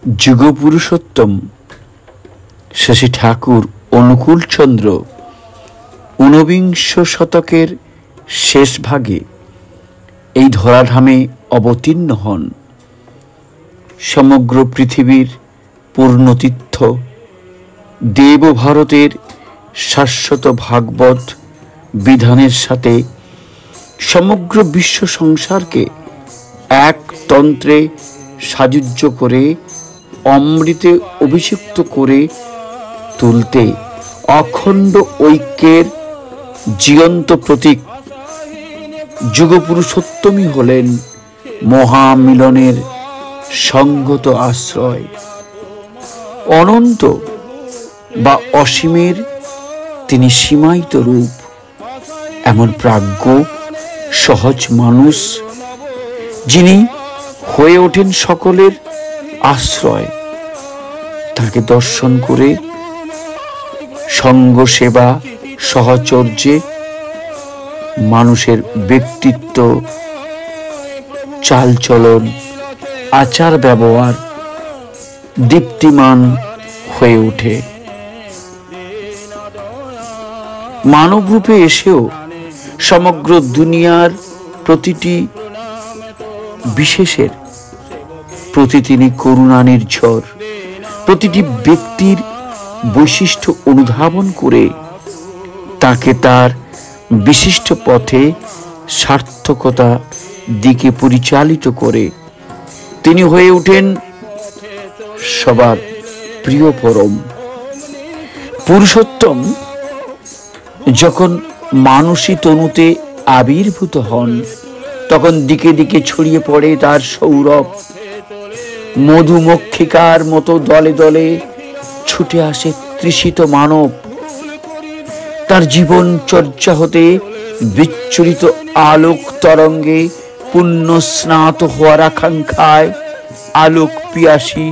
যুগপুরুষোত্তম শশী ঠাকুর অনুকূলচন্দ্র ঊনবিংশ শতকের শেষ ভাগে এই ধরাধামে অবতীর্ণ হন। সমগ্র পৃথিবীর পূর্ণতীর্থ দেবভারতের শাশ্বত ভাগবত বিধানের সাথে সমগ্র বিশ্ব সংসারকে এক তন্ত্রে সাযুজ্য করে অমৃতে অভিষিক্ত করে তুলতে অখণ্ড ঐক্যের জীবন্ত প্রতীক যুগপুরুষোত্তমই হলেন মহামিলনের সঙ্গত আশ্রয়। অনন্ত বা অসীমের তিনি সীমায়িত রূপ। এমন প্রাজ্ঞ সহজ মানুষ যিনি হয়ে ওঠেন সকলের আশ্রয়। তাকে দর্শন করে সঙ্গ সেবা সহচর্যে মানুষের ব্যক্তিত্ব, চালচলন, আচার ব্যবহার দীপ্তিমান হয়ে ওঠে। মানব রূপে এসেও সমগ্র দুনিয়ার প্রতিটি বিশেষের প্রতি তিনি করুণা নির্ঝর। প্রতিটি ব্যক্তির বৈশিষ্ট্য অনুধাবন করে তাকে তার বিশিষ্ট পথে সার্থকতা দিকে পরিচালিত করে তিনি হয়ে ওঠেন সবার প্রিয় পরম পুরুষোত্তম। যখন মানসী তনুতে আবির্ভূত হন তখন দিকে দিকে ছড়িয়ে পড়ে তার সৌরভ। মধুমক্ষিকার মতো দলে দলে ছুটে আসে তৃষিত মানব। তার জীবন চর্চা হতে বিচ্ছুরিত আলোক তরঙ্গে পুণ্য স্নাত হওয়ার আকাঙ্ক্ষায় আলোক পিয়াসী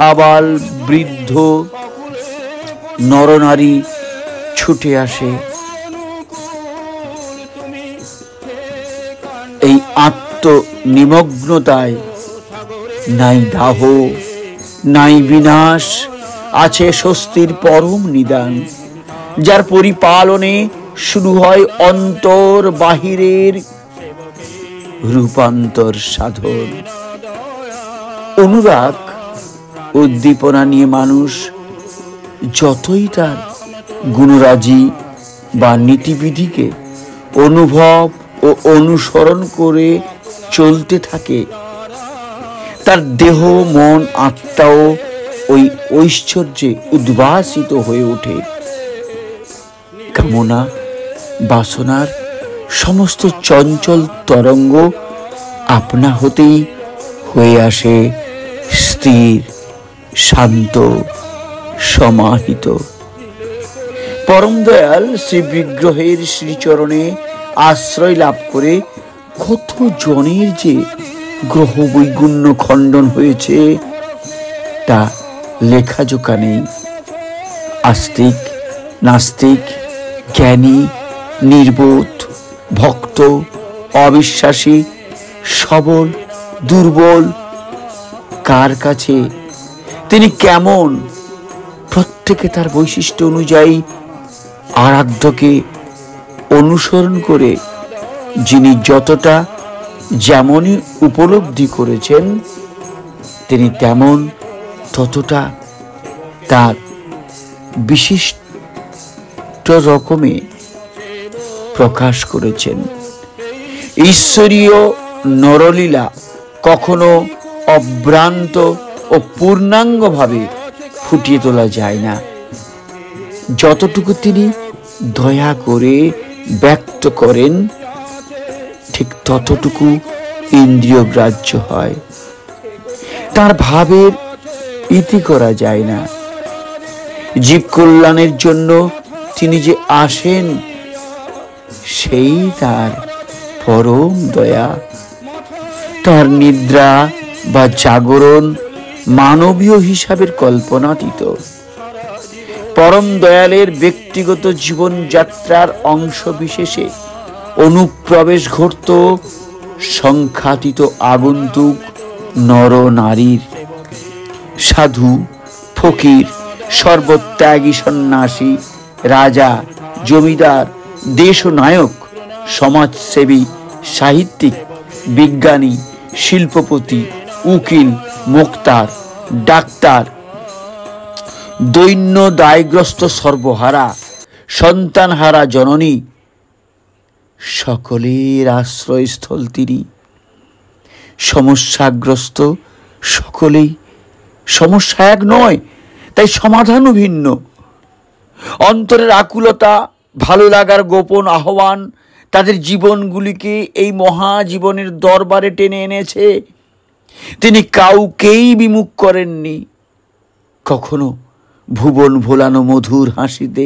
আবাল বৃদ্ধ নরনারী ছুটে আসে। এই আত্মনিমগ্নতায় নাই দাহ নাই বিনাশ, আছে স্বস্তির পরম নিদান, যার পরিপালনে শুরু হয় অন্তর বাহিরের রূপান্তর সাধন। অনুরাগ উদ্দীপনা নিয়ে মানুষ যতই তার গুণরাজি বা নীতিবিধিকে অনুভব ও অনুসরণ করে চলতে থাকে, তার দেহ মন আত্মাও ওই ঐশ্বর্যে উদ্ভাসিত হয়ে ওঠে। কামনা বাসনার সমস্ত চঞ্চল তরঙ্গ আপনা হতেই হয়ে আসে স্থির, শান্ত, সমাহিত। পরম দয়াল শ্রী বিগ্রহের শ্রীচরণে আশ্রয় লাভ করে কত জনের যে গ্রহ বৈগুণ্য খণ্ডন হয়েছে তা লেখাজোখা নেই। আস্তিক, নাস্তিক, জ্ঞানী, নির্বোধ, ভক্ত, অবিশ্বাসী, সবল, দুর্বল, কার কাছে তিনি কেমন, প্রত্যেকে তার বৈশিষ্ট্য অনুযায়ী আরাধ্যকে অনুসরণ করে যিনি যতটা যেমনই উপলব্ধি করেছেন তিনি তেমন ততটা তার বিশিষ্ট রকমে প্রকাশ করেছেন। ঈশ্বরীয় নরলীলা কখনো অভ্রান্ত ও পূর্ণাঙ্গভাবে ফুটিয়ে তোলা যায় না। যতটুকু তিনি দয়া করে ব্যক্ত করেন ঠিক ততটুকু ইন্দ্রিয় গ্রাহ্য হয়। তার ভাবের ইতি করা যায় না। জীব কল্যাণের জন্য তিনি যে আসেন সেই তার পরম দয়া। তার নিদ্রা বা জাগরণ মানবীয় হিসাবের কল্পনাতীত। পরম দয়ালের ব্যক্তিগত জীবনযাত্রার অংশ বিশেষে অনুপ্রবেশ ঘটত সংখ্যাতীত আগন্তুক নর নারীর। সাধু, ফকির, সর্বত্যাগী সন্ন্যাসী, রাজা, জমিদার, দেশনায়ক, সমাজসেবী, সাহিত্যিক, বিজ্ঞানী, শিল্পপতি, উকিল, মোক্তার, ডাক্তার, দৈন্য দায়গ্রস্ত সর্বহারা, সন্তানহারা জননী, সকলের আশ্রয়স্থল তিনি। সমস্যাগ্রস্ত সকলেই, সমস্যা এক নয়, তাই সমাধানও ভিন্ন। অন্তরের আকুলতা, ভালো লাগার গোপন আহ্বান তাদের জীবনগুলিকে এই মহাজীবনের দরবারে টেনে এনেছে। তিনি কাউকেই বিমুখ করেননি। কখনো ভুবন ভোলানো মধুর হাসিতে,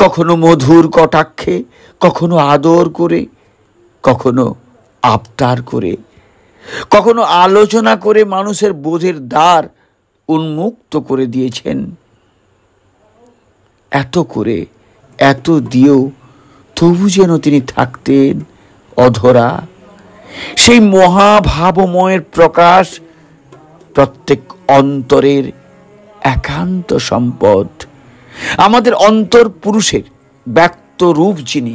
কখনো মধুর কটাক্ষে, কখনো আদর করে, কখনো আবতার করে, কখনো আলোচনা করে মানুষের বোধের দ্বার উন্মুক্ত করে দিয়েছেন। এত করে, এত দিয়েও তবু যেন তিনি থাকতেন অধরা। সেই মহাভাবময়ের প্রকাশ প্রত্যেক অন্তরের একান্ত সম্পদ। আমাদের অন্তর পুরুষের ব্যক্ত রূপ যিনি,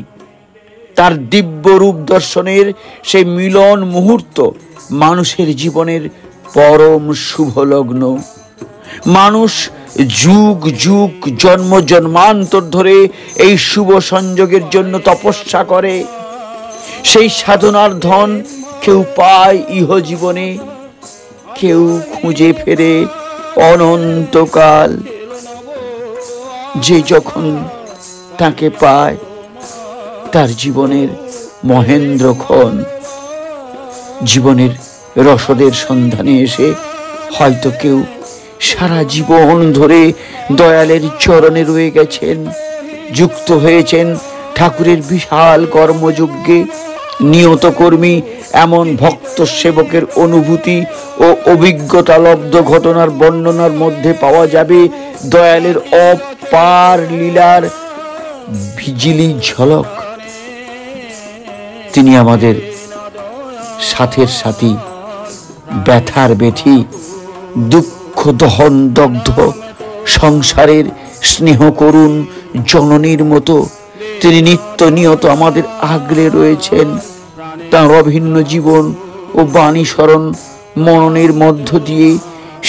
তার দিব্য রূপ দর্শনের সেই মিলন মুহূর্ত মানুষের জীবনের পরম শুভ লগ্ন। মানুষ যুগ যুগ জন্ম জন্মান্তর ধরে এই শুভ সংযোগের জন্য তপস্যা করে। সেই সাধনার ধন কেউ পায় ইহজীবনে, কেউ খুঁজে ফেরে অনন্তকাল। যে যখন তাকে পায় তার জীবনের মহেন্দ্রক্ষণ, জীবনের রসদের সন্ধানে এসে হয়তো কেউ সারা জীবন ধরে দয়ালের চরণে রয়ে গেছেন, যুক্ত হয়েছেন ঠাকুরের বিশাল কর্মযজ্ঞে। নিয়ত কর্মী এমন ভক্ত সেবকের অনুভূতি ও অভিজ্ঞতা লব্ধ ঘটনার বর্ণনার মধ্যে পাওয়া যাবে দয়ালের অপার লীলার বিজলি ঝলক। তিনি আমাদের সাথের সাথী, ব্যথার বেথি, দুঃখ দহন দগ্ধ সংসারের স্নেহ করুন জননীর মতো তিনি নিত্য নিয়ত আমাদের আগলে রয়েছেন। তাঁর অভিন্ন জীবন ও বাণী স্মরণ মননের মধ্য দিয়ে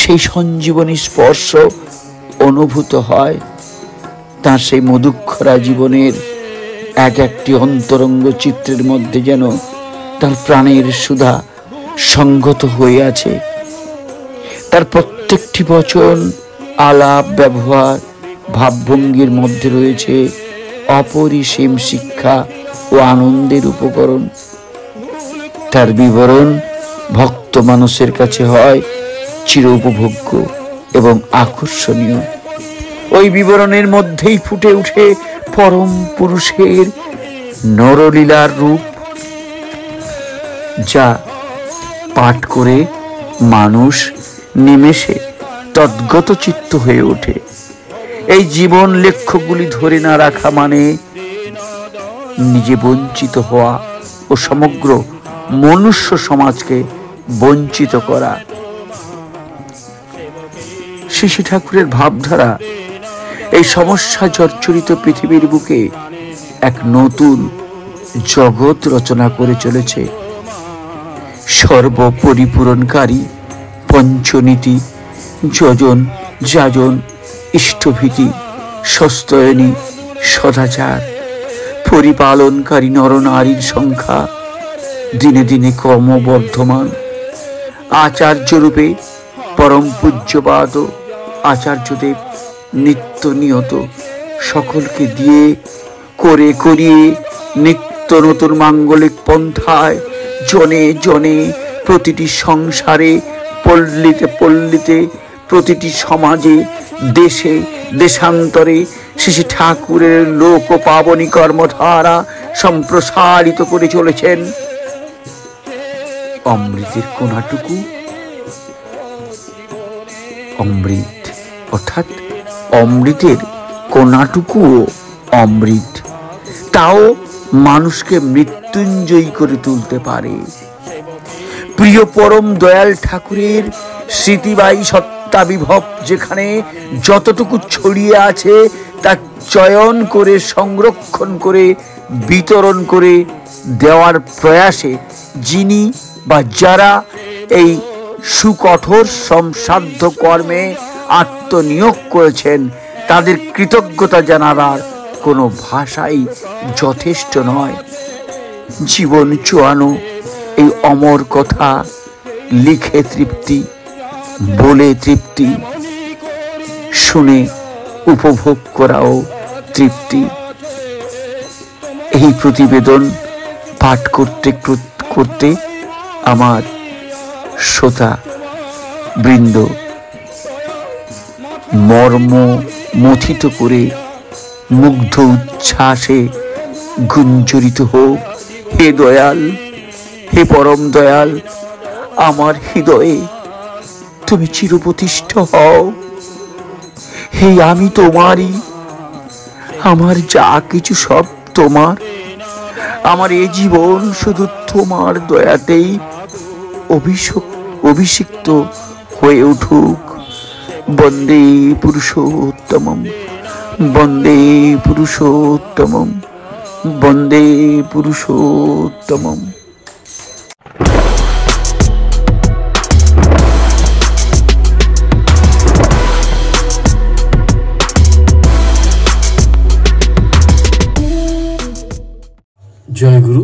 সেই সঞ্জীবনী স্পর্শ অনুভূত হয়। তাঁর সেই মধুক্ষরা জীবনের এক একটি অন্তরঙ্গ চিত্রের মধ্যে যেন তার প্রাণের সুধা সঙ্গত হয়ে আছে। তার প্রত্যেকটি বচন, আলাপ, ব্যবহার, ভাবভঙ্গির মধ্যে রয়েছে অপরিসীম শিক্ষা ও আনন্দের উপকরণ। তার বিবরণ ভক্ত মানুষের কাছে হয় চির উপভোগ্য এবং আকর্ষণীয়। ওই বিবরণের মধ্যেই ফুটে উঠে পরম পুরুষের নরলীলার রূপ, যা পাঠ করে মানুষ নিমেষে তদ্গত চিত্ত হয়ে ওঠে। এই জীবন লেখ্যগুলি ধরে না রাখা মানে নিজে বঞ্চিত হওয়া ও সমগ্র মনুষ্য সমাজকে বঞ্চিত করা। শ্রী ঠাকুরের ভাবধারা এই সমস্যা জর্জরিত পৃথিবীর বুকে এক নতুন জগৎ রচনা করে চলেছে। সর্বপরিপূরণকারী পঞ্চনীতি, যজন, যাজন, ইষ্টভীতি, সস্তয়নী, সদাচার পরিপালনকারী নরনারীর সংখ্যা দিনে দিনে ক্রমবর্ধমান। আচার্য রূপে পরম পূজ্যপাদ আচার্যদেব নিত্য নিয়ত সকলকে দিয়ে করে করিয়ে নিত্য নতুন মাঙ্গলিক পন্থায় জনে জনে প্রতিটি সংসারে, পল্লীতে পল্লীতে, প্রতিটি সমাজে, দেশে দেশান্তরে শ্রী ঠাকুরের লোক পাবনী কর্মধারা সম্প্রসারিত করে চলেছেন। অমৃতের কোনাটুকু, অমৃত অর্থাৎ অমৃতের কোনাটুকুও অমৃত, তাও মানুষকে মৃত্যুঞ্জয়ী করে তুলতে পারে। প্রিয় পরম দয়াল ঠাকুরের স্মৃতিবাহী সত্য সত্তাবিভব যেখানে যতটুকু ছড়িয়ে আছে তা চয়ন করে, সংরক্ষণ করে, বিতরণ করে দেওয়ার প্রয়াসে যিনি বা যারা এই সুকঠোর শ্রমসাধ্য কর্মে আত্মনিয়োগ করেছেন, তাদের কৃতজ্ঞতা জানাবার কোনো ভাষাই যথেষ্ট নয়। জীবন চুয়ানো এই অমর কথা লিখে তৃপ্তি, বলে তৃপ্তি, শুনে উপভোগ করাও তৃপ্তি। এই প্রতিবেদন পাঠ করতে করতে আমার শ্রোতা বৃন্দ মর্ম মথিত করে মুগ্ধ উচ্ছ্বাসে গুঞ্জরিত হোক। হে দয়াল, হে পরম দয়াল, আমার হৃদয়ে তুমি চিরপ্রতিষ্ঠ হও। হে আমি তোমারই, আমার যা কিছু সব তোমার। আমার এ জীবন শুধু তোমার দয়াতেই অভিষিক্ত হয়ে উঠুক। বন্দে পুরুষোত্তমম, বন্দে পুরুষোত্তমম, বন্দে পুরুষোত্তমম। জয় গুরু।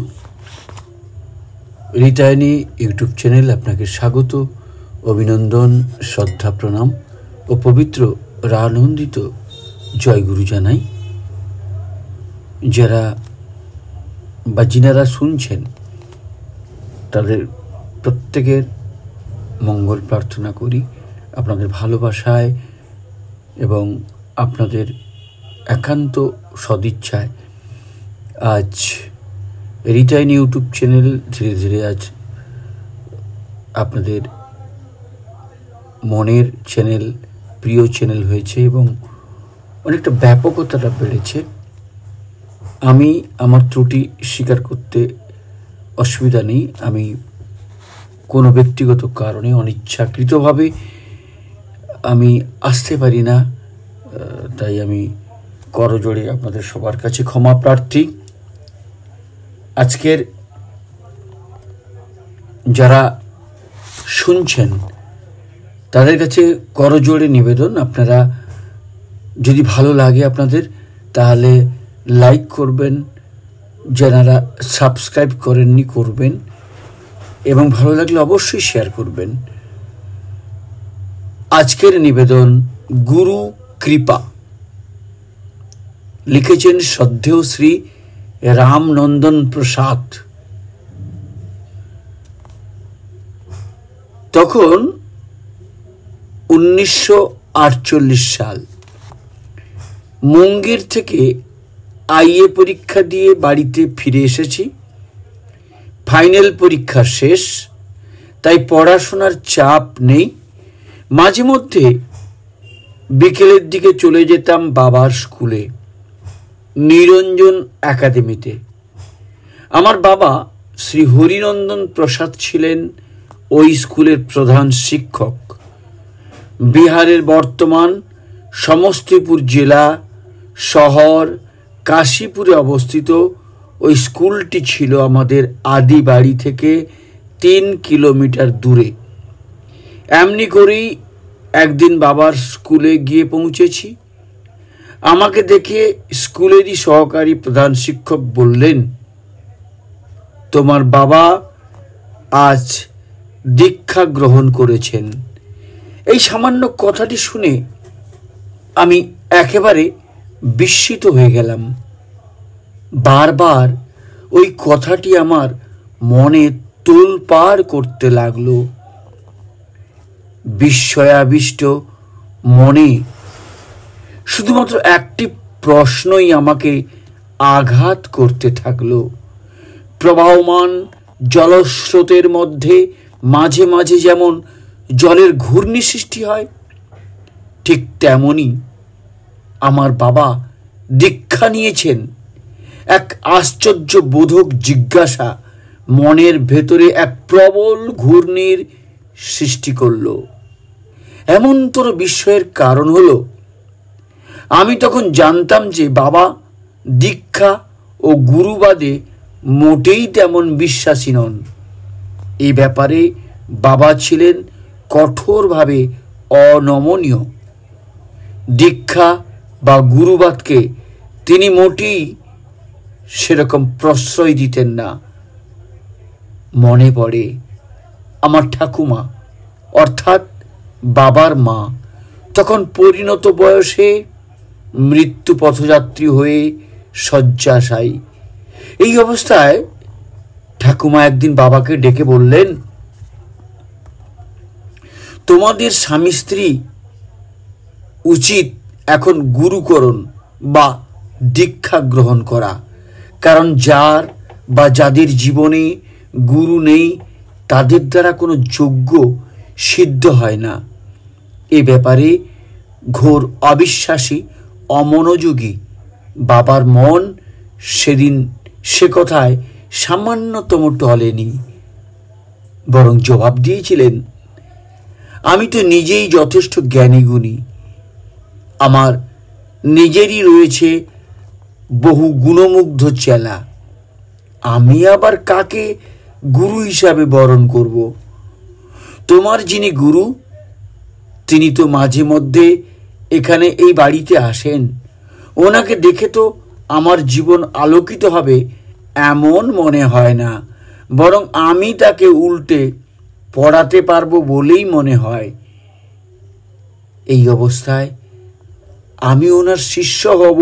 রিতায়নী ইউটিউব চ্যানেল আপনাকে স্বাগত, অভিনন্দন, শ্রদ্ধা, প্রণাম ও পবিত্র রানন্দিত জয় গুরু জানাই। যারা বা যিনারা শুনছেন তাদের প্রত্যেকের মঙ্গল প্রার্থনা করি আপনাদের ভালোবাসায় এবং আপনাদের একান্ত সদিচ্ছায়। আজ রিতায়নী ইউটিউব চ্যানেল ধীরে ধীরে আজ আপনাদের মনের চ্যানেল, প্রিয় চ্যানেল হয়েছে এবং অনেকটা ব্যাপকতাটা বেড়েছে। আমি আমার ত্রুটি স্বীকার করতে অসুবিধা নেই। আমি কোনো ব্যক্তিগত কারণে অনিচ্ছাকৃতভাবে আমি আসতে পারি না, তাই আমি করজোড়ে আপনাদের সবার কাছে ক্ষমা প্রার্থী। আজকের যারা শুনছেন তাদের কাছে করজোড়ে নিবেদন, আপনারা যদি ভালো লাগে আপনাদের তাহলে লাইক করবেন, যারা সাবস্ক্রাইব করেননি করবেন এবং ভালো লাগলে অবশ্যই শেয়ার করবেন। আজকের নিবেদন গুরু কৃপা, লিখেছেন শ্রদ্ধেয় শ্রী রামনন্দন প্রসাদ। তখন 1948 সাল, মুঙ্গের থেকে আইএ পরীক্ষা দিয়ে বাড়িতে ফিরে এসেছি। ফাইনাল পরীক্ষা শেষ, তাই পড়াশোনার চাপ নেই। মাঝে মধ্যে বিকেলের দিকে চলে যেতাম বাবার স্কুলে, নিরঞ্জন একাডেমিতে। আমার বাবা শ্রী হরিনন্দন প্রসাদ ছিলেন ওই স্কুলের প্রধান শিক্ষক। বিহারের বর্তমান সমস্তিপুর জেলা শহর কাশীপুরে অবস্থিত ওই স্কুলটি ছিল আমাদের আদি বাড়ি থেকে 3 কিলোমিটার দূরে। এমনি করেই একদিন বাবার স্কুলে গিয়ে পৌঁছেছি। আমাকে দেখে স্কুলেরই সহকারী প্রধান শিক্ষক বললেন, তোমার বাবা আজ দীক্ষা গ্রহণ করেছেন। এই সামান্য কথাটি শুনে আমি একেবারে বিস্মিত হয়ে গেলাম। বারবার ওই কথাটি আমার মনে তোলপাড় করতে লাগলো। বিস্ময়াবিষ্ট মনে শুধুমাত্র একটি প্রশ্নই আমাকে আঘাত করতে থাকলো। প্রবাহমান জলস্রোতের মধ্যে মাঝে মাঝে যেমন জলের ঘূর্ণি সৃষ্টি হয়, ঠিক তেমনি আমার বাবা দীক্ষা নিয়েছেন। এক আশ্চর্যবোধক জিজ্ঞাসা মনের ভেতরে এক প্রবল ঘূর্ণির সৃষ্টি করল। এমনতর বিস্ময়ের কারণ হলো, আমি তখন জানতাম যে বাবা দীক্ষা ও গুরুবাদে মোটেই তেমন বিশ্বাসী নন। এই ব্যাপারে বাবা ছিলেন কঠোরভাবে অনমনীয়। দীক্ষা বা গুরুবাদকে তিনি মোটেই সেরকম প্রশ্রয় দিতেন না। মনে পড়ে আমার ঠাকুমা অর্থাৎ বাবার মা তখন পরিণত বয়সে মৃত্যু পথযাত্রী হয়ে শয্যাশায়ী। এই অবস্থায় ঠাকুমা একদিন বাবাকে ডেকে বললেন, তোমাদের স্বামী স্ত্রী উচিত এখন গুরুকরণ বা দীক্ষা গ্রহণ করা, কারণ যার বা যাদের জীবনে গুরু নেই তাদের দ্বারা কোনো যজ্ঞ সিদ্ধ হয় না। এ ব্যাপারে ঘোর অবিশ্বাসী অমনোযোগী বাবার মন সেদিন সে কথায় সামান্যতম টলেনি, বরং জবাব দিয়েছিলেন, আমি তো নিজেই যথেষ্ট জ্ঞানী গুণী, আমার নিজেরই রয়েছে বহু গুণমুগ্ধ চেলা, আমি আবার কাকে গুরু হিসাবে বরণ করব? তোমার যিনি গুরু তিনি তো মাঝে মধ্যে এখানে এই বাড়িতে আসেন, ওনাকে দেখে তো আমার জীবন আলোকিত হবে এমন মনে হয় না, বরং আমি তাকে উল্টে পড়াতে পারবো বলেই মনে হয়। এই অবস্থায় আমি ওনার শিষ্য হব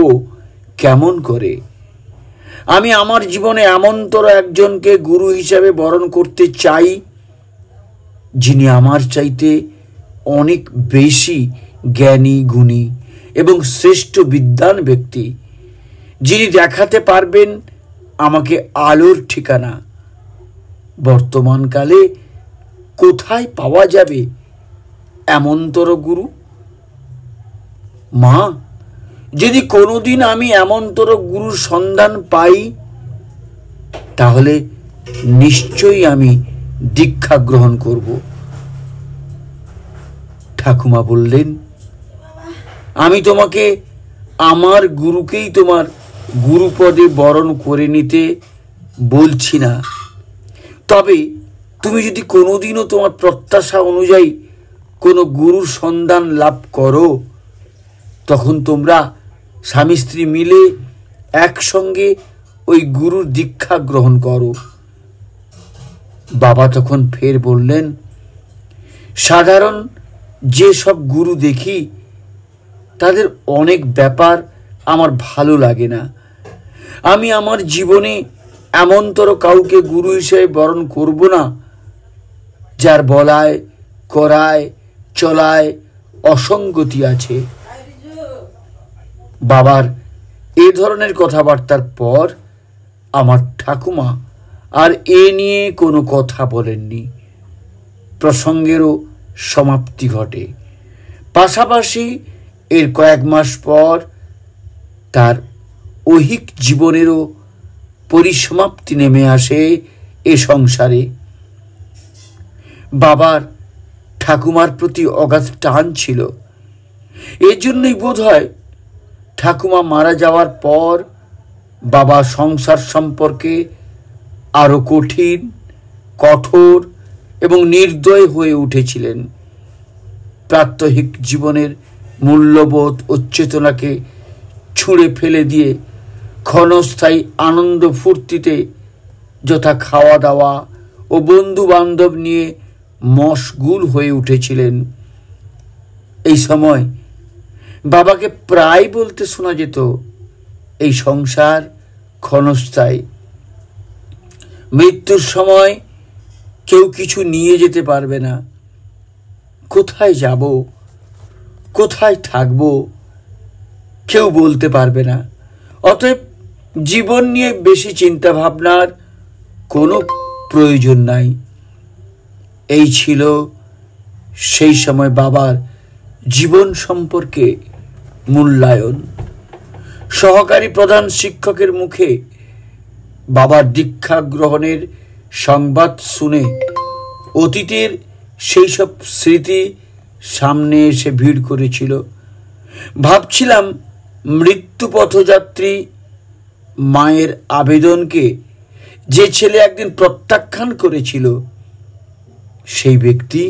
কেমন করে? আমি আমার জীবনে এমনতর একজনকে গুরু হিসাবে বরণ করতে চাই যিনি আমার চাইতে অনেক বেশি জ্ঞানী গুণী এবং শ্রেষ্ঠ বিদ্বান ব্যক্তি, যিনি দেখাতে পারবেন আমাকে আলোর ঠিকানা। বর্তমানকালে কোথায় পাওয়া যাবে এমনতর গুরু? মা, যদি কোনোদিন আমি এমনতর গুরুর সন্ধান পাই তাহলে নিশ্চয়ই আমি দীক্ষা গ্রহণ করব। ঠাকুমা বললেন, আমি তোমাকে আমার গুরুকেই তোমার গুরুপদে বরণ করে নিতে বলছি না, তবে তুমি যদি কোনোদিনও তোমার প্রত্যাশা অনুযায়ী কোনো গুরুর সন্ধান লাভ করো তখন তোমরা স্বামী স্ত্রী মিলে একসঙ্গে ওই গুরুর দীক্ষা গ্রহণ করো। বাবা তখন ফের বললেন, সাধারণ যে সব গুরু দেখি তাদের অনেক ব্যাপার আমার ভালো লাগে না। আমি আমার জীবনে এমনতর কাউকে গুরু হিসেবে বরণ করব না যার বলায় করায় চলায় অসঙ্গতি আছে। বাবার এ ধরনের কথাবার্তার পর আমার ঠাকুমা আর এ নিয়ে কোনো কথা বলেননি। প্রসঙ্গেরও সমাপ্তি ঘটে। পাশাপাশি এর কয়েক মাস পর তার ঐহিক জীবনেরও পরিসমাপ্তি নেমে আসে এ সংসারে। বাবার ঠাকুমার প্রতি অগাধ টান ছিল। এজন্যই বোধ হয় ঠাকুমা মারা যাওয়ার পর বাবা সংসার সম্পর্কে আরো কঠিন, কঠোর এবং নির্দয় হয়ে উঠেছিলেন। প্রাত্যহিক জীবনের মূল্যবোধ ও চেতনাকে ছুঁড়ে ফেলে দিয়ে ক্ষণস্থায়ী আনন্দ ফুর্তিতে যথা খাওয়া দাওয়া ও বন্ধু বান্ধব নিয়ে মশগুল হয়ে উঠেছিলেন। এই সময় বাবাকে প্রায় বলতে শোনা যেত, এই সংসার ক্ষণস্থায়ী, মৃত্যুর সময় কেউ কিছু নিয়ে যেতে পারবে না। কোথায় যাব, কোথায় থাকব কেউ বলতে পারবে না। অতএব জীবন নিয়ে বেশি চিন্তা ভাবনার কোনো প্রয়োজন নাই। এই ছিল সেই সময় বাবার জীবন সম্পর্কে মূল্যায়ন। সহকারী প্রধান শিক্ষকের মুখে বাবার দীক্ষা গ্রহণের সংবাদ শুনে অতীতের সেই সব স্মৃতি সামনে এসে ভিড় করেছিল। ভাবছিলাম মৃত্যু পথযাত্রী মায়ের আবেদনকে যে ছেলে একদিন প্রত্যাখ্যান করেছিল, সেই ব্যক্তি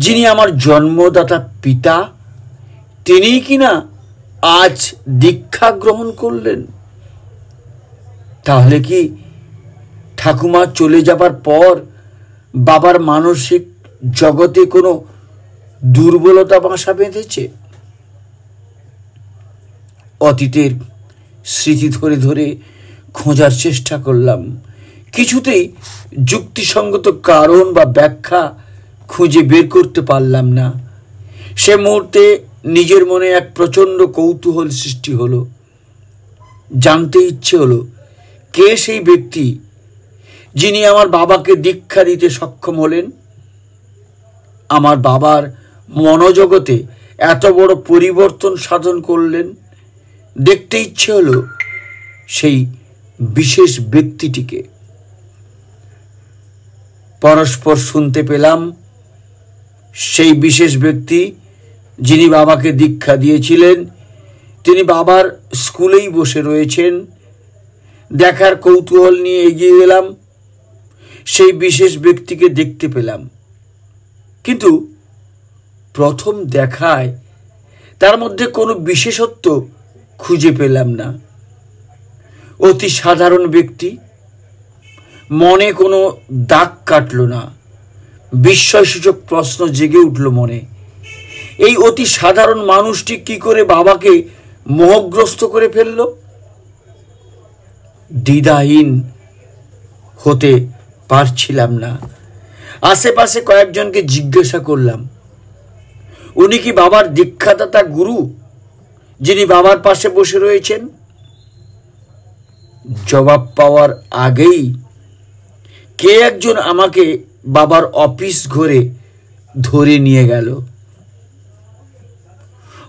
যিনি আমার জন্মদাতা পিতা, তিনি কিনা আজ দীক্ষা গ্রহণ করলেন। তাহলে কি ঠাকুমা চলে যাবার পর বাবার মানসিক জগতে কোনো দুর্বলতা বাসা বেঁধেছে? অতীতের স্মৃতি ধরে ধরে খোঁজার চেষ্টা করলাম, কিছুতেই যুক্তিসঙ্গত কারণ বা ব্যাখ্যা খুঁজে বের করতে পারলাম না। সে মুহূর্তে নিজের মনে এক প্রচণ্ড কৌতূহল সৃষ্টি হলো। জানতে ইচ্ছে হলো কে সেই ব্যক্তি যিনি আমার বাবাকে দীক্ষা দিতে সক্ষম হলেন। আমার বাবার মনোজগতে এত বড় পরিবর্তন সাধন করলেন। দেখতে ইচ্ছে হলো সেই বিশেষ ব্যক্তিটিকে। পরস্পর শুনতে পেলাম সেই বিশেষ ব্যক্তি যিনি বাবাকে দীক্ষা দিয়েছিলেন, তিনি বাবার স্কুলেই বসে রয়েছেন। দেখার কৌতূহল নিয়ে এগিয়ে গেলাম। সেই বিশেষ ব্যক্তিকে দেখতে পেলাম, কিন্তু প্রথম দেখায় তার মধ্যে কোনো বিশেষত্ব খুঁজে পেলাম না। অতি সাধারণ ব্যক্তি, মনে কোনো দাগ কাটল না। বিস্ময়সূচক প্রশ্ন জেগে উঠল মনে, এই অতি সাধারণ মানুষটি কি করে বাবাকে মোহগ্রস্ত করে ফেলল? দ্বিধাহীন হতে পারছিলাম না। আশেপাশে কয়েকজনকে জিজ্ঞাসা করলাম, উনি কি বাবার দীক্ষাদাতা গুরু যিনি বাবার পাশে বসে রয়েছেন? জবাব পাওয়ার আগেই কে একজন আমাকে বাবার অফিস ঘরে ধরে নিয়ে গেল।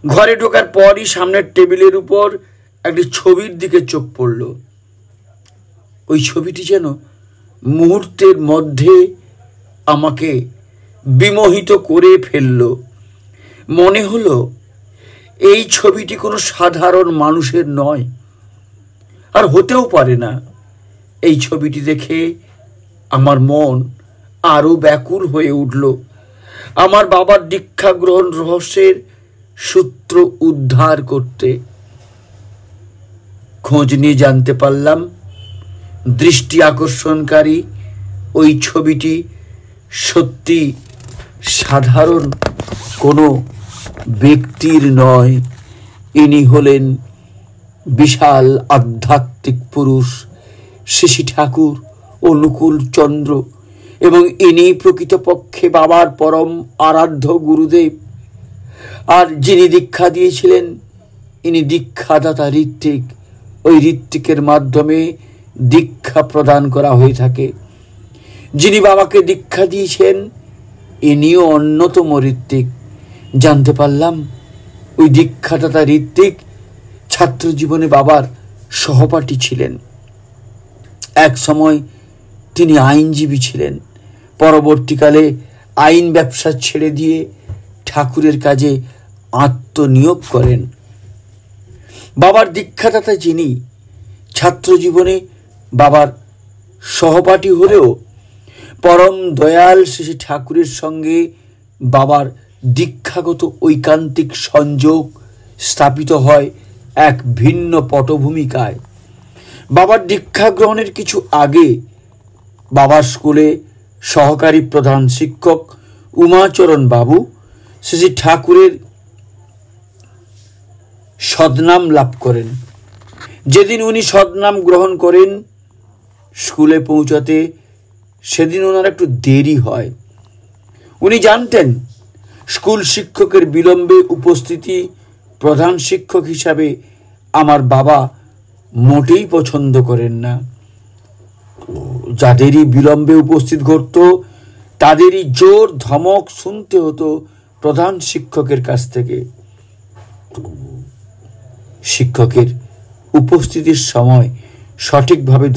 ঘরে ঢোকার পরই সামনের টেবিলের উপর একটি ছবির দিকে চোখ পড়ল। ওই ছবিটি যেন মুহূর্তের মধ্যে আমাকে বিমোহিত করে ফেলল। মনে হলো এই ছবিটি কোনো সাধারণ মানুষের নয়, আর হতেও পারে না। এই ছবিটি দেখে আমার মন আরো ব্যাকুল হয়ে উঠল। আমার বাবার দীক্ষা গ্রহণ রহস্যের সূত্র উদ্ধার করতে খোঁজ নিয়ে জানতে পারলাম, দৃষ্টি আকর্ষণকারী ওই ছবিটি সত্যি সাধারণ কোনো ব্যক্তির নয়। ইনি হলেন বিশাল আধ্যাত্মিক পুরুষ শ্রী ঠাকুর অনুকূল চন্দ্র, এবং ইনি প্রকৃতপক্ষে বাবার পরম আরাধ্য গুরুদেব। আর যিনি দীক্ষা দিয়েছিলেন, ইনি দীক্ষাদাতা ঋত্বিক। ওই ঋত্বিকের মাধ্যমে দীক্ষা প্রদান করা হয়ে থাকে। যিনি বাবাকে দীক্ষা দিয়েছেন, ইনিও অন্যতম ঋত্বিক। জানতে পারলাম ওই দীক্ষাদাতা ঋত্বিক ছাত্র জীবনে বাবার সহপাঠী ছিলেন। এক সময় তিনি আইনজীবী ছিলেন। পরবর্তীকালে আইন ব্যবসা ছেড়ে দিয়ে ঠাকুরের কাজে আত্মনিয়োগ করেন। বাবার দীক্ষাদাতা যিনি ছাত্র জীবনে বাবার সহপাঠী হলেও পরম দয়াল শ্রী ঠাকুরের সঙ্গে বাবার দীক্ষাগত ঐকান্তিক সংযোগ স্থাপিত হয় এক ভিন্ন পটভূমিকায়। বাবার দীক্ষা গ্রহণের কিছু আগে বাবার স্কুলে সহকারী প্রধান শিক্ষক উমাচরণ বাবু শ্রী ঠাকুরের সদনাম লাভ করেন। যেদিন উনি সদনাম গ্রহণ করেন, স্কুলে পৌঁছাতে সেদিন ওনার একটু দেরি হয়। উনি জানতেন স্কুল শিক্ষকের বিলম্বে উপস্থিতি প্রধান শিক্ষক হিসাবে আমার বাবা মোটেই পছন্দ করেন না। যাদেরই বিলম্বে উপস্থিত ঘটত, তাদেরই জোর ধমক শুনতে হতো প্রধান শিক্ষকের কাছ থেকে। শিক্ষকের উপস্থিতির সময় সঠিকভাবে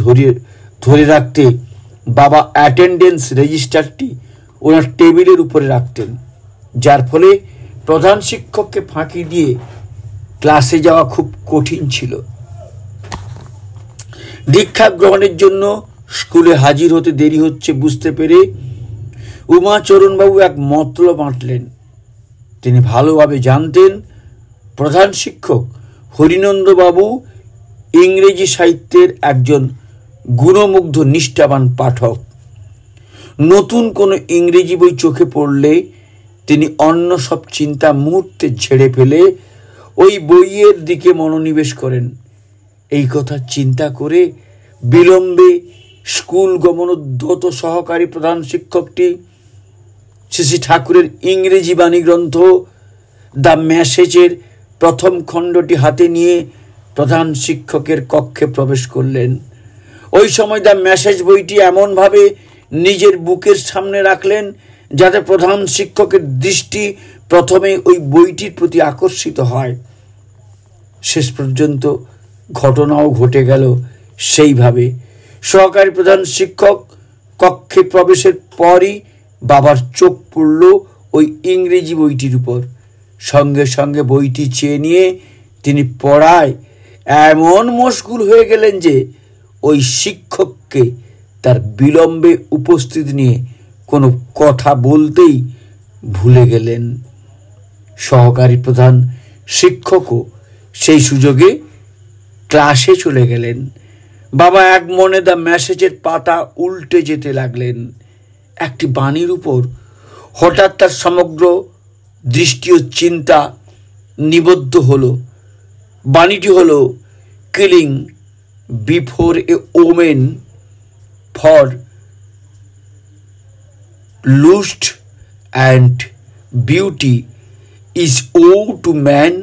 ধরে রাখতে বাবা অ্যাটেন্ডেন্স রেজিস্টারটি ওনার টেবিলের উপরে রাখতেন। যার ফলে প্রধান শিক্ষককে ফাঁকি দিয়ে ক্লাসে যাওয়া খুব কঠিন ছিল। দীক্ষা গ্রহণের জন্য স্কুলে হাজির হতে দেরি হচ্ছে বুঝতে পেরে উমাচরণবাবু এক মতলব আঁটলেন। তিনি ভালোভাবে জানতেন প্রধান শিক্ষক হরিনন্দবাবু ইংরেজি সাহিত্যের একজন গুণমুগ্ধ নিষ্ঠাবান পাঠক। নতুন কোনো ইংরেজি বই চোখে পড়লে তিনি অন্য সব চিন্তা মুহূর্তে ঝেড়ে ফেলে ওই বইয়ের দিকে মনোনিবেশ করেন। এই কথা চিন্তা করে বিলম্বে স্কুল গমনোদ্যত সহকারী প্রধান শিক্ষকটি শ্রী ঠাকুরের ইংরেজি বাণী গ্রন্থ দ্য মেসেজের প্রথম খণ্ডটি হাতে নিয়ে প্রধান শিক্ষকের কক্ষে প্রবেশ করলেন। ওই সময় দ্য মেসেজ বইটি এমনভাবে নিজের বুকের সামনে রাখলেন যাতে প্রধান শিক্ষকের দৃষ্টি প্রথমে ওই বইটির প্রতি আকর্ষিত হয়। শেষ পর্যন্ত ঘটনাও ঘটে গেল সেইভাবে। সহকারী প্রধান শিক্ষক কক্ষে প্রবেশের পরই বাবার চোখ পড়ল ওই ইংরেজি বইটির উপর। সঙ্গে সঙ্গে বইটি চেয়ে নিয়ে তিনি পড়ায় এমন মশগুল হয়ে গেলেন যে ওই শিক্ষককে তার বিলম্বে উপস্থিতি নিয়ে কোনো কথা বলতেই ভুলে গেলেন। সহকারী প্রধান শিক্ষকও সেই সুযোগে ক্লাসে চলে গেলেন। বাবা এক মনে দ্য মেসেজের পাতা উল্টে যেতে লাগলেন। একটি বাণীর উপর হঠাৎ তার সমগ্র দৃষ্টি ও চিন্তা নিবদ্ধ হলো। বাণীটি হলো killing before a women for lust and beauty is woe to man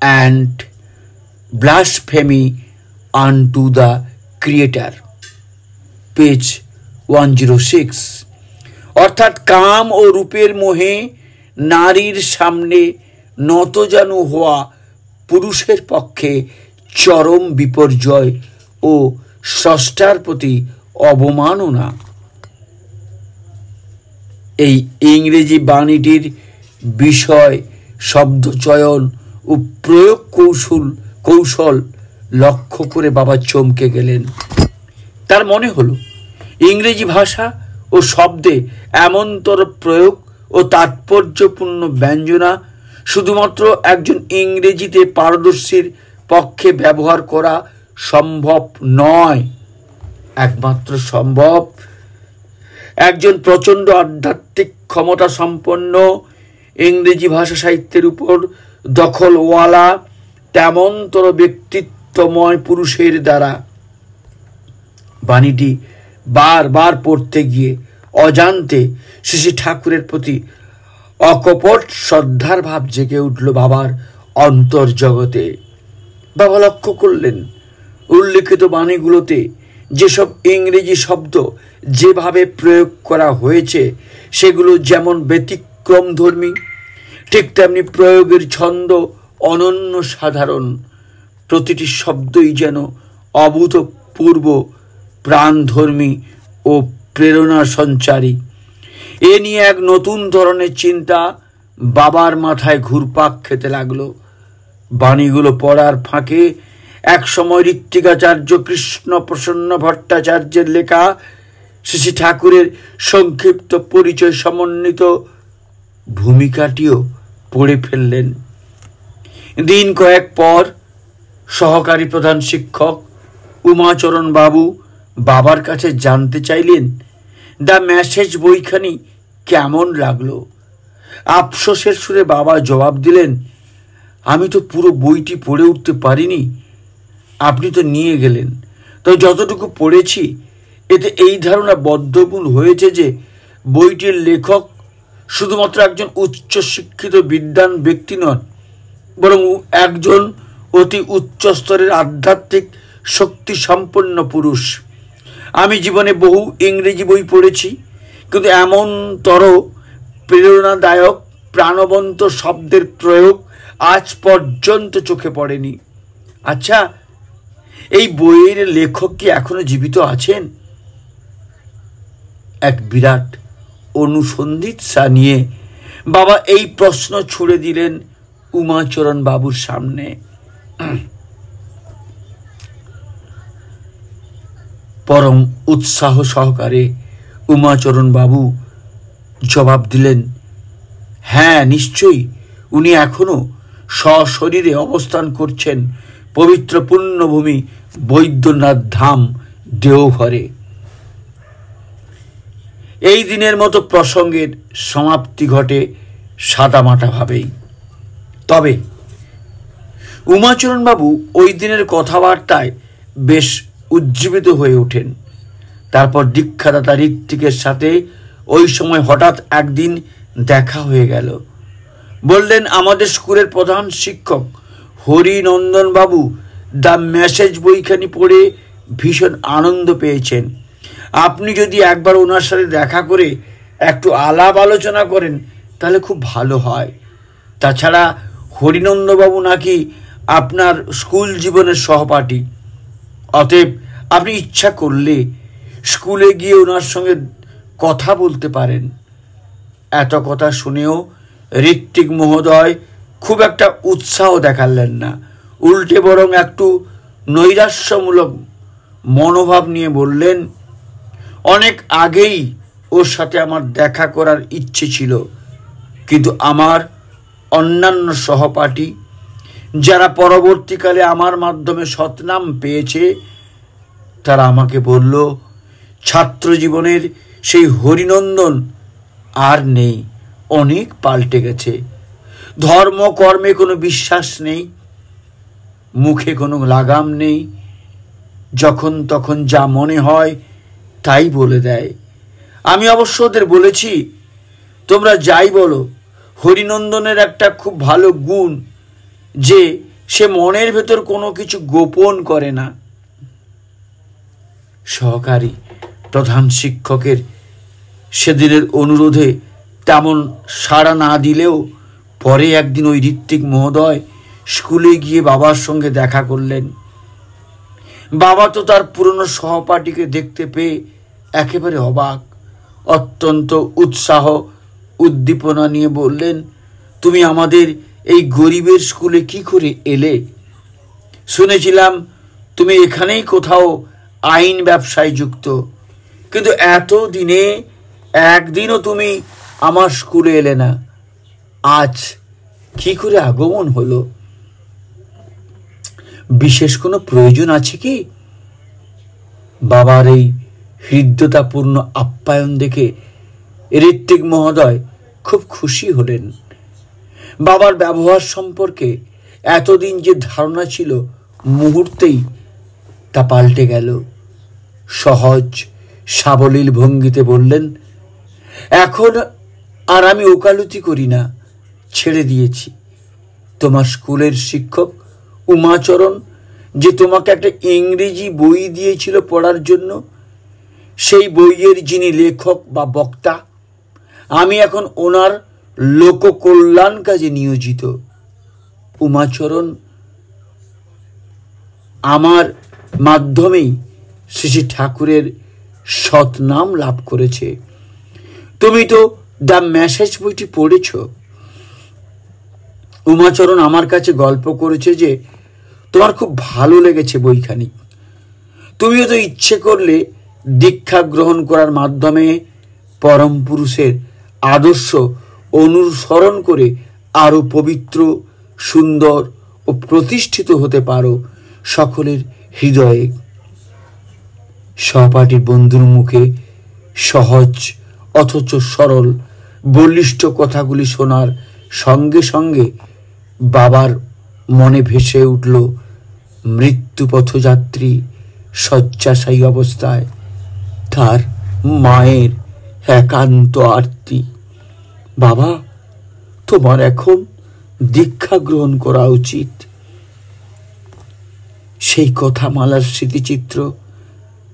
and blasphemy unto the Creator, page 106। অর্থাৎ কাম ও রূপের মোহে নারীর সামনে নতজানু হওয়া পুরুষের পক্ষে চরম বিপর্যয় ও স্রষ্টার প্রতি অবমাননা। এই ইংরেজি বাণীটির বিষয়, শব্দচয়ন ও প্রয়োগ কৌশল লক্ষ্য করে বাবা চমকে গেলেন। তার মনে হলো ইংরেজি ভাষা ও শব্দে এমনতর প্রয়োগ ও তাৎপর্যপূর্ণ ব্যঞ্জনা শুধুমাত্র একজন ইংরেজিতে পারদর্শীর পক্ষে ব্যবহার করা সম্ভব নয়। একমাত্র সম্ভব একজন প্রচণ্ড আধ্যাত্মিক ক্ষমতা সম্পন্ন, ইংরেজি ভাষা সাহিত্যের উপর দখলওয়ালা তেমনতর ব্যক্তিত্বময় পুরুষের দ্বারা। বাণীটি বারবার পড়তে গিয়ে অজান্তে শ্রী ঠাকুরের প্রতি অকপট শ্রদ্ধার ভাব জেগে উঠল বাবার অন্তর্জগতে। বাবা লক্ষ্য করলেন উল্লেখিত বাণীগুলোতে যেসব ইংরেজি শব্দ যেভাবে প্রয়োগ করা হয়েছে সেগুলো যেমন ব্যতিক্রমধর্মী, ঠিক তেমনি প্রয়োগের ছন্দ অনন্য সাধারণ। প্রতিটি শব্দই যেন অভূতপূর্ব, প্রাণধর্মী ও প্রেরণা সঞ্চারী। এ নিয়ে এক নতুন ধরনের চিন্তা বাবার মাথায় ঘুরপাক খেতে লাগলো। বাণীগুলো পড়ার ফাঁকে এক সময় ঋত্বিকাচার্য কৃষ্ণ প্রসন্ন ভট্টাচার্যের লেখা শ্রী ঠাকুরের সংক্ষিপ্ত পরিচয় সমন্বিত ভূমিকাটিও পড়ে ফেললেন। দিন কয়েক পর সহকারী প্রধান শিক্ষক উমাচরণ বাবু বাবার কাছে জানতে চাইলেন দ্য মেসেজ বইখানি কেমন লাগলো। আফসোসের সুরে বাবা জবাব দিলেন, আমি তো পুরো বইটি পড়ে উঠতে পারিনি, আপনি তো নিয়ে গেলেন। তো যতটুকু পড়েছি এতে এই ধারণা বদ্ধমূল হয়েছে যে বইটির লেখক শুধুমাত্র একজন উচ্চশিক্ষিত বিদ্বান ব্যক্তি নন, বরং একজন অতি উচ্চ স্তরের আধ্যাত্মিক শক্তি সম্পন্ন পুরুষ। আমি জীবনে বহু ইংরেজি বই পড়েছি, কিন্তু এমনতর প্রেরণাদায়ক প্রাণবন্ত শব্দের প্রয়োগ আজ পর্যন্ত চোখে পড়েনি। আচ্ছা, এই বইয়ের লেখক কি এখনো জীবিত আছেন? এক বিরাট অনুসন্ধিৎসা নিয়ে বাবা এই প্রশ্ন ছুড়ে দিলেন উমাচরণ বাবুর সামনে। পরম উৎসাহ সহকারে উমাচরণ বাবু জবাব দিলেন, হ্যাঁ নিশ্চয়ই, উনি এখনো সশরীরে অবস্থান করছেন পবিত্র পুণ্যভূমি বৈদ্যনাথ ধাম দেওঘরে। এই দিনের মতো প্রসঙ্গের সমাপ্তি ঘটে সাদামাটা ভাবেই। তবে উমাচরণবাবু ওই দিনের কথাবার্তায় বেশ উজ্জীবিত হয়ে ওঠেন। তারপর দীক্ষাদাতা ঋত্বিকের সাথে ওই সময় হঠাৎ একদিন দেখা হয়ে গেল। বললেন, আমাদের স্কুলের প্রধান শিক্ষক হরিনন্দন বাবু দ্য মেসেজ বইখানি পড়ে ভীষণ আনন্দ পেয়েছেন। আপনি যদি একবার ওনার সাথে দেখা করে একটু আলাপ আলোচনা করেন তাহলে খুব ভালো হয়। তাছাড়া হরিনন্দবাবু নাকি আপনার স্কুল জীবনের সহপাঠী, অতএব আপনি ইচ্ছা করলে স্কুলে গিয়ে ওনার সঙ্গে কথা বলতে পারেন। এত কথা শুনেও ঋত্বিক মহোদয় খুব একটা উৎসাহ দেখালেন না, উল্টে বরং একটু নৈরাশ্যমূলক মনোভাব নিয়ে বললেন, অনেক আগেই ওর সাথে আমার দেখা করার ইচ্ছে ছিল, কিন্তু আমার অন্যান্য সহপাঠী যারা পরবর্তীকালে আমার মাধ্যমে সৎনাম পেয়েছে তারা আমাকে বলল, ছাত্র জীবনের সেই হরিনন্দন আর নেই, অনেক পাল্টে গেছে। ধর্ম কর্মে কোনো বিশ্বাস নেই, মুখে কোনো লাগাম নেই, যখন তখন যা মনে হয় তাই বলে দেয়। আমি অবশ্য ওদের বলেছি, তোমরা যাই বলো, হরিনন্দনের একটা খুব ভালো গুণ যে সে মনের ভেতর কোনো কিছু গোপন করে না। সহকারী প্রধান শিক্ষকের সেদিনের অনুরোধে তেমন সাড়া না দিলেও পরে একদিন ওই ঋত্বিক মহোদয় স্কুলে গিয়ে বাবার সঙ্গে দেখা করলেন। বাবা তো তার পুরনো সহপাঠীকে দেখতে পেয়ে একেবারে অবাক, অত্যন্ত উৎসাহ উদ্দীপনা নিয়ে বললেন, তুমি আমাদের এই গরিবের স্কুলে কি করে এলে? শুনেছিলাম তুমি এখানেই কোথাও আইন ব্যবসায় যুক্ত, কিন্তু এত দিনে একদিনও তুমি আমার স্কুলে এলে না, আজ কি করে আগমন হলো? বিশেষ কোনো প্রয়োজন আছে কি? বাবার এই হৃদ্যতাপূর্ণ আপ্যায়ন দেখে ঋত্বিক মহোদয় খুব খুশি হলেন। বাবার ব্যবহার সম্পর্কে এতদিন যে ধারণা ছিল মুহূর্তেই তা পাল্টে গেল। সহজ সাবলীল ভঙ্গিতে বললেন, এখন আর আমি ওকালতি করি না, ছেড়ে দিয়েছি। তোমার স্কুলের শিক্ষক উমাচরণ যে তোমাকে একটা ইংরেজি বই দিয়েছিল পড়ার জন্য, সেই বইয়ের যিনি লেখক বা বক্তা, আমি এখন ওনার লোককল্যাণ কাজে নিয়োজিত। উমাচরণ আমার মাধ্যমেই শ্রী শ্রী ঠাকুরের সৎনাম লাভ করেছে। তুমি তো দ্য মেসেজ বইটি পড়েছ। উমাচরণ আমার কাছে গল্প করেছে যে তোমার খুব ভালো লেগেছে বইখানি। তুমিও তো ইচ্ছে করলে দীক্ষা গ্রহণ করার মাধ্যমে পরম পুরুষের আদর্শ অনুসরণ করে আরো পবিত্র, সুন্দর ও প্রতিষ্ঠিত হতে পারো সকলের হৃদয়ে। সহপাঠীর বন্ধুর মুখে সহজ অথচ সরল বলিষ্ঠ কথাগুলি শোনার সঙ্গে সঙ্গে বাবার মনে ভেসে উঠল মৃত্যুপথযাত্রী শয্যাশায়ী অবস্থায় তার মায়ের একান্ত আরতি। বাবা, তোমার এখন দীক্ষা গ্রহণ করা উচিত। সেই কথা মালার স্মৃতিচিত্র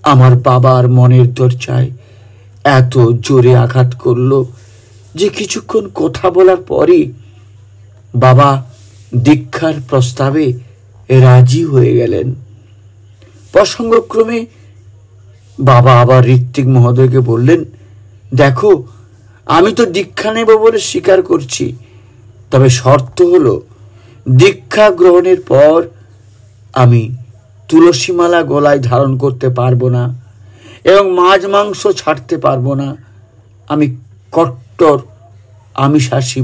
আমার বাবার মনের দরজায় এত জোরে আঘাত করল যে কিছুক্ষণ কথা বলার পরই বাবা দীক্ষার প্রস্তাবে রাজি হয়ে গেলেন। প্রসঙ্গক্রমে বাবা আবার ঋত্বিক মহোদয়কে বললেন, দেখো, আমি তো দীক্ষা নেব বলে স্বীকার করছি, তবে শর্ত হলো দীক্ষা গ্রহণের পর আমি তুলসীমালা গলায় ধারণ করতে পারবো না এবং মাছ মাংস ছাড়তে পারবো না। আমি কট্টর আমিষাশী,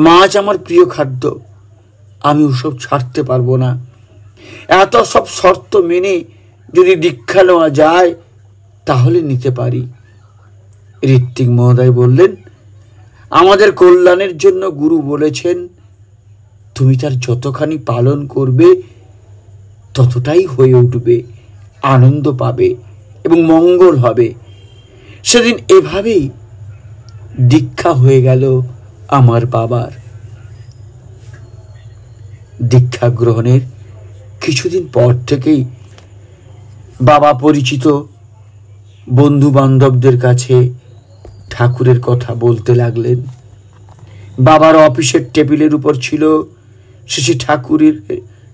মাছ আমার প্রিয় খাদ্য, আমি ওসব ছাড়তে পারবো না। এত সব শর্ত মেনে যদি দীক্ষা নেওয়া যায় তাহলে নিতে পারি। ঋত্বিক মহোদয় বললেন, আমাদের কল্যাণের জন্য গুরু বলেছেন তুমি তার যতখানি পালন করবে ততটাই হয়ে উঠবে, আনন্দ পাবে এবং মঙ্গল হবে। সেদিন এভাবেই দীক্ষা হয়ে গেল আমার বাবার। দীক্ষা গ্রহণের কিছুদিন পর থেকেই বাবা পরিচিত বন্ধু বান্ধবদের কাছে ঠাকুরের কথা বলতে লাগলেন। বাবার অফিসের টেবিলের উপর ছিল শ্রী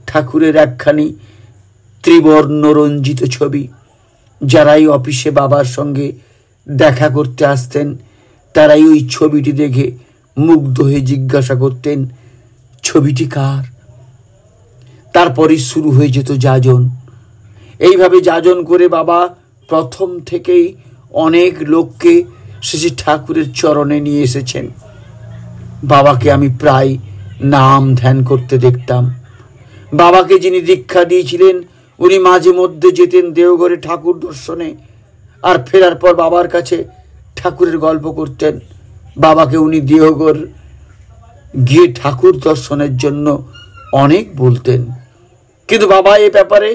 ঠাকুরের একখানি ত্রিবর্ণ রঞ্জিত ছবি। যারাই অফিসে বাবার সঙ্গে দেখা করতে আসতেন তারাই ওই ছবিটি দেখে মুগ্ধ হয়ে জিজ্ঞাসা করতেন, ছবিটি কার? তারপরে শুরু হয়ে যেত যাজন। এইভাবে যাজন করে বাবা প্রথম থেকেই অনেক লোককে শ্রী ঠাকুরের চরণে নিয়ে এসেছেন। বাবাকে আমি প্রায় নাম ধ্যান করতে দেখতাম। বাবাকে যিনি দীক্ষা দিয়েছিলেন উনি মাঝে মধ্যে যেতেন দেওঘরে ঠাকুর দর্শনে, আর ফেরার পর বাবার কাছে ঠাকুরের গল্প করতেন। বাবাকে উনি দেওঘর গিয়ে ঠাকুর দর্শনের জন্য অনেক বলতেন, কিন্তু বাবা এ ব্যাপারে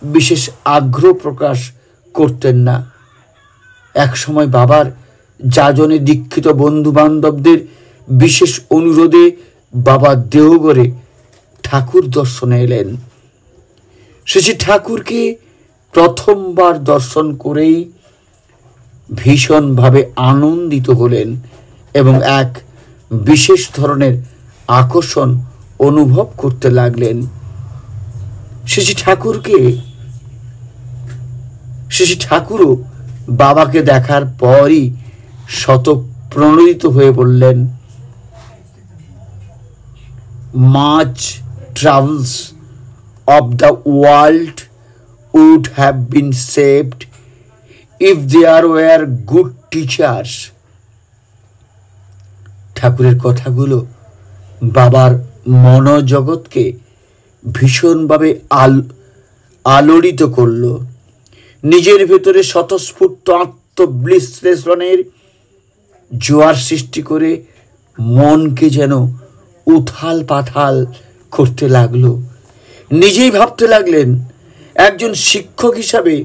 বিশেষ আগ্রহ প্রকাশ করতেন না। এক সময় বাবার যাজনে দীক্ষিত বন্ধু বান্ধবদের বিশেষ অনুরোধে বাবা দেওঘরে ঠাকুর দর্শনে এলেন। শ্রী ঠাকুরকে প্রথমবার দর্শন করেই ভীষণভাবে আনন্দিত হলেন এবং এক বিশেষ ধরনের আকর্ষণ অনুভব করতে লাগলেন। শ্রী ঠাকুরও বাবাকে দেখার পরই স্বতঃপ্রণোদিত হয়ে বললেন, much troubles of the world would have been saved if there were good teachers. ঠাকুরের কথাগুলো বাবার মনোজগৎকে ভীষণভাবে আলোড়িত করল। নিজের ভেতরে স্বতঃস্ফূর্ত আত্মবিশ্লেষণের জোয়ার সৃষ্টি করে মনকে যেন উথাল পাথাল করতে লাগলো। নিজেই ভাবতে লাগলেন, একজন শিক্ষক হিসাবে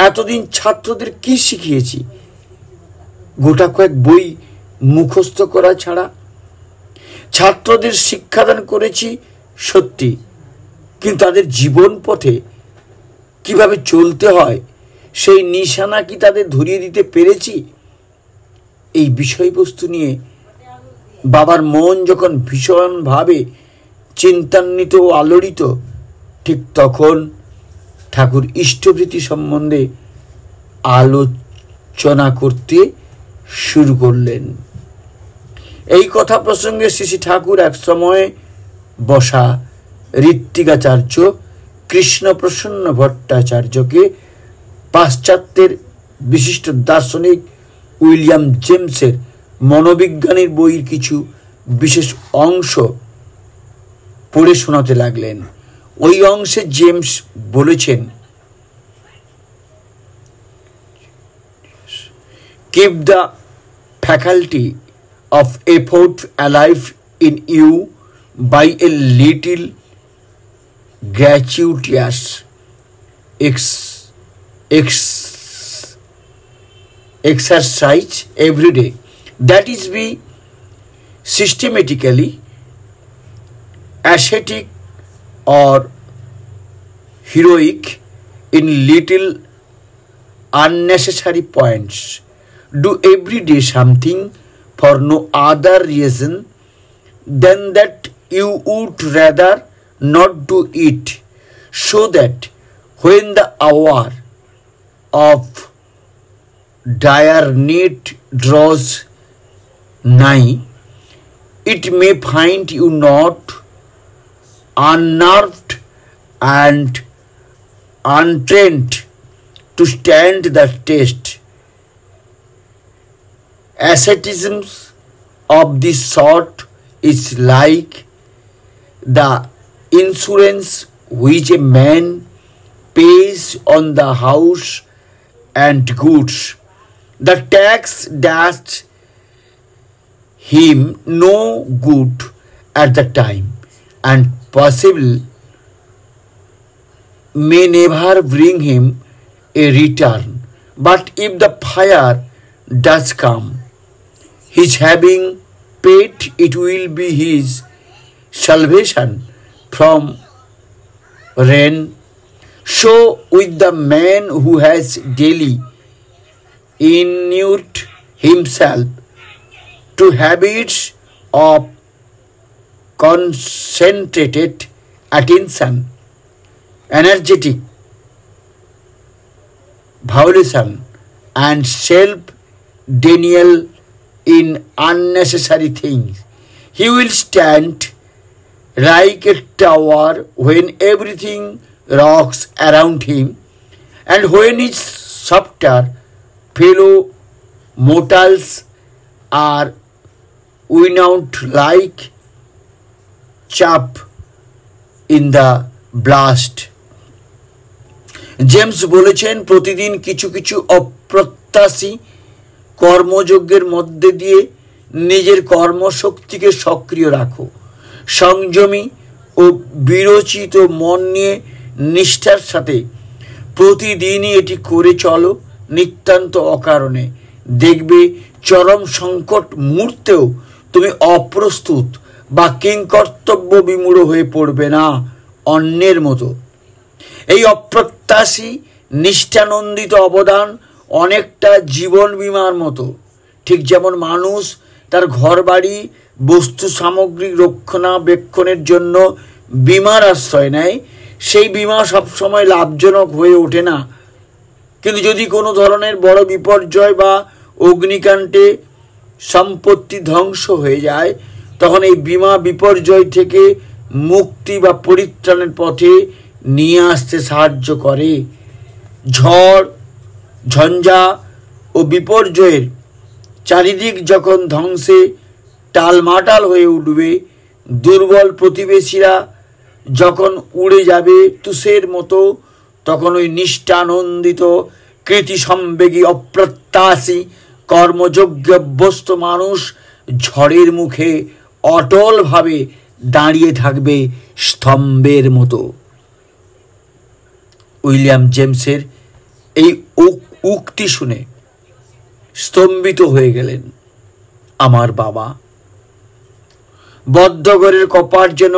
এতদিন ছাত্রদের কি শিখিয়েছি? গোটা কয়েক বই মুখস্থ করা ছাড়া। ছাত্রদের শিক্ষাদান করেছি সত্যি, কিন্তু তাদের জীবন পথে কিভাবে চলতে হয় সেই নিশানা কি তাদের ধরিয়ে দিতে পেরেছি? এই বিষয়বস্তু নিয়ে বাবার মন যখন ভীষণভাবে চিন্তান্বিত ও আলোড়িত, ঠিক তখন ঠাকুর ইষ্টভৃতি সম্বন্ধে আলোচনা করতে শুরু করলেন। এই কথা প্রসঙ্গে শ্রী ঠাকুর এক সময় বসা ঋত্বিকাচার্য কৃষ্ণপ্রসন্ন ভট্টাচার্যকে পাশ্চাত্যের বিশিষ্ট দার্শনিক উইলিয়াম জেমসের মনোবিজ্ঞানের বইয়ের কিছু বিশেষ অংশ পড়ে শোনাতে লাগলেন। ওই অংশে জেমস বলেছেন, keep the faculty of effort alive in you by a little gratuitous exercise every day. That is, be systematically ascetic or heroic in little unnecessary points. Do every day something for no other reason than that you would rather not do it, so that when the hour of dire need draws 9, it may find you not unnerved and untrained to stand the test. Asceticism of this sort is like the insurance which a man pays on the house and goods. The tax does him no good at the time, and possibly may never bring him a return. But if the fire does come, his having paid it will be his salvation from rain. So with the man who has daily inured himself to habits of concentrated attention, energetic volition, and self-denial in unnecessary things, he will stand like a tower when everything rocks around him, and when his softer fellow mortals are winnowed like chaff in the blast. James বলেছেন, প্রতিদিন কিছু কিছু অপ্রত্যাশী কর্মযজ্ঞের মধ্যে দিয়ে নিজের কর্মশক্তিকে সক্রিয় রাখো। সংযমী ও বিরচিত মন নিয়ে নিষ্ঠার সাথে প্রতিদিনই এটি করে চলো নিতান্ত অকারণে। দেখবে চরম সংকট মুহূর্তেও তুমি অপ্রস্তুত বা কিংকর্তব্য বিমূঢ় হয়ে পড়বে না অন্যের মতো। এই অপ্রত্যাশী নিষ্ঠানন্দিত অবদান অনেকটা জীবন বীমার মতো। ঠিক যেমন মানুষ তার ঘরবাড়ি বস্তু সামগ্রী রক্ষণাবেক্ষণের জন্য বীমার আশ্রয় নেয়, সেই বীমা সবসময় লাভজনক হয়ে ওঠে না। কিন্তু যদি কোনো ধরনের বড় বিপর্যয় বা অগ্নিকাণ্ডে সম্পত্তি ধ্বংস হয়ে যায়, তখন এই বীমা বিপর্যয় থেকে মুক্তি বা পরিত্রাণের পথে নিয়ে আসতে সাহায্য করে। ঝড় ঝঞ্ঝা ও বিপর্যয়ের চারিদিক যখন ধ্বংসে টালমাটাল হয়ে উঠবে, দুর্বল প্রতিবেশীরা যখন উড়ে যাবে তুষের মতো, তখন ওই নিষ্ঠানন্দিত কৃতিসম্বেগী অপ্রত্যাশী কর্মযজ্ঞ অভ্যস্ত মানুষ ঝড়ের মুখে অটলভাবে দাঁড়িয়ে থাকবে স্তম্ভের মতো। উইলিয়াম জেমসের এই উক্তি শুনে স্তম্ভিত হয়ে গেলেন আমার বাবা। বদ্ধঘরের কপাট যেন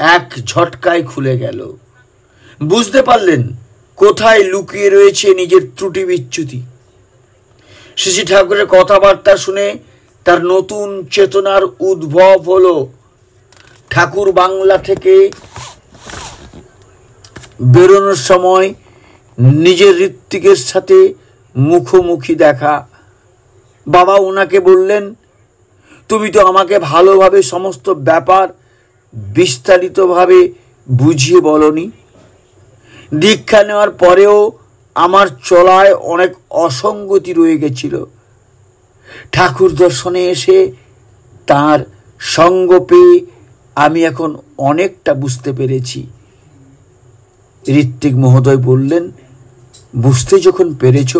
এক ঝটকায় খুলে গেল। বুঝতে পারলেন কোথায় লুকিয়ে রয়েছে নিজের ত্রুটি বিচ্যুতি। শ্রী ঠাকুরের কথাবার্তা শুনে তার নতুন চেতনার উদ্ভব হলো। ঠাকুর বাংলা থেকে বেরোনোর সময় নিজের ঋত্বিকের সাথে মুখোমুখি দেখা। বাবা ওনাকে বললেন, তুমি তো আমাকে ভালোভাবে সমস্ত ব্যাপার বিস্তারিতভাবে বুঝিয়ে বলনি। দীক্ষা নেওয়ার পরেও আমার চলায় অনেক অসঙ্গতি রয়ে গেছিল। ঠাকুর দর্শনে এসে তার সঙ্গ পেয়ে আমি এখন অনেকটা বুঝতে পেরেছি। ঋত্বিক মহোদয় বললেন, বুঝতে যখন পেরেছ,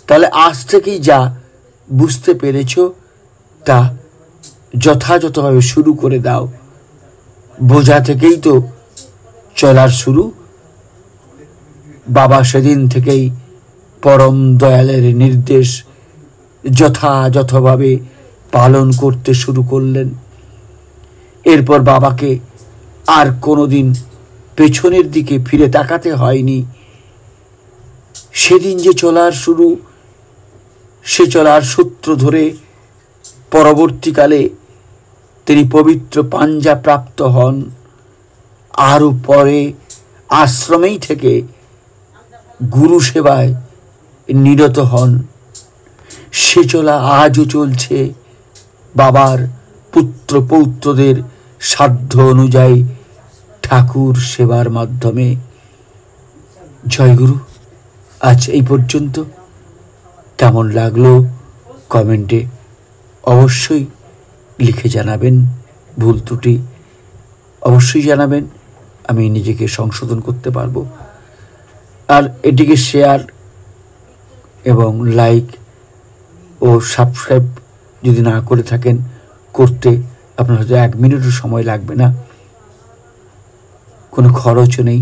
তাহলে আজ থেকেই যা বুঝতে পেরেছ তা যথাযথভাবে শুরু করে দাও। বোঝা থেকেই তো চলার শুরু। বাবা সেদিন থেকেই পরম দয়ালের নির্দেশ যথাযথভাবে পালন করতে শুরু করলেন। এরপর বাবাকে আর কোনোদিন পেছনের দিকে ফিরে তাকাতে হয়নি। সেদিন যে চলার শুরু, সে চলার সূত্র ধরে পরবর্তীকালে তিনি পবিত্র পাঞ্জা প্রাপ্ত হন। আরও পরে আশ্রমেই থেকে গুরু সেবায় নিরত হন। সে চলা আজও চলছে। বাবার পুত্র পৌত্রদের সাধ্য অনুযায়ী ঠাকুর সেবার মাধ্যমে। জয়গুরু। আজ এই পর্যন্ত। কেমন লাগলো কমেন্টে অবশ্যই লিখে জানাবেন, ভুল ত্রুটি অবশ্যই জানাবেন, আমি নিজেকে সংশোধন করতে পারবো। আর এটিকে শেয়ার এবং লাইক ও সাবস্ক্রাইব যদি না করে থাকেন, করতে আপনার হয়তো 1 মিনিটও সময় লাগবে না, কোনো খরচও নেই,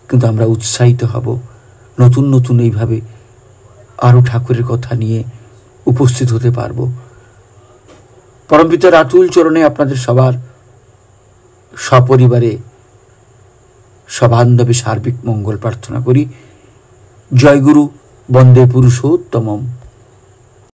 কিন্তু আমরা উৎসাহিত হব নতুন নতুন এইভাবে আরও ঠাকুরের কথা নিয়ে উপস্থিত হতে পারবো। পরমপিতার আতুল চরণে আপনাদের সবার সপরিবারে সবান্ধবে সার্বিক মঙ্গল প্রার্থনা করি। জয়গুরু। বন্দে পুরুষোত্তমম।